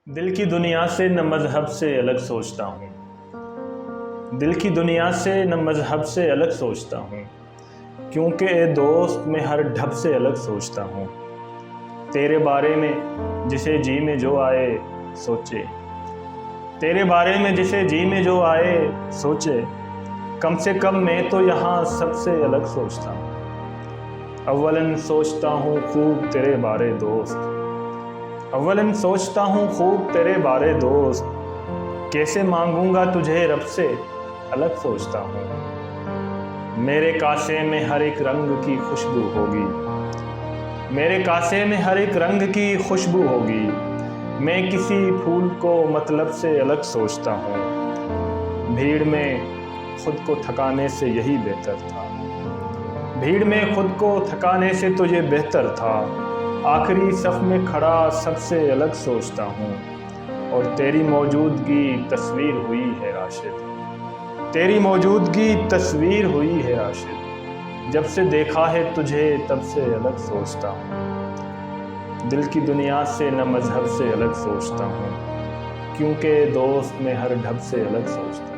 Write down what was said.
دل کی دنیا سے نہ مذہب سے الگ سوچتا ہوں، دل کی دنیا سے نہ مذہب سے الگ سوچتا ہوں، کیونکہ اے دوست میں ہر ڈھب سے الگ سوچتا ہوں۔ تیرے بارے میں جسے جی میں جو آئے سوچے، تیرے بارے میں جسے جی میں جو آئے سوچے، کم سے کم میں تو یہاں سب سے الگ سوچتا ہوں۔ اولاً سوچتا ہوں خوب تیرے بارے دوست، اولاً سوچتا ہوں خوب تیرے بارے دوست، کیسے مانگوں گا تجھے رب سے الگ سوچتا ہوں۔ میرے کاسے میں ہر ایک رنگ کی خوشبو ہوگی، میرے کاسے میں ہر ایک رنگ کی خوشبو ہوگی، میں کسی پھول کو مطلب سے الگ سوچتا ہوں۔ بھیڑ میں خود کو تھکانے سے یہی بہتر تھا، بھیڑ میں خود کو تھکانے سے تو یہ بہتر تھا، آخری صف میں کھڑا سب سے الگ سوچتا ہوں۔ اور تیری موجودگی تصویر ہوئی ہے راشد، تیری موجودگی تصویر ہوئی ہے راشد، جب سے دیکھا ہے تجھے تب سے الگ سوچتا ہوں۔ دل کی دنیا سے نہ مذہب سے الگ سوچتا ہوں، کیونکہ دوست میں ہر ڈھب سے الگ سوچتا ہوں۔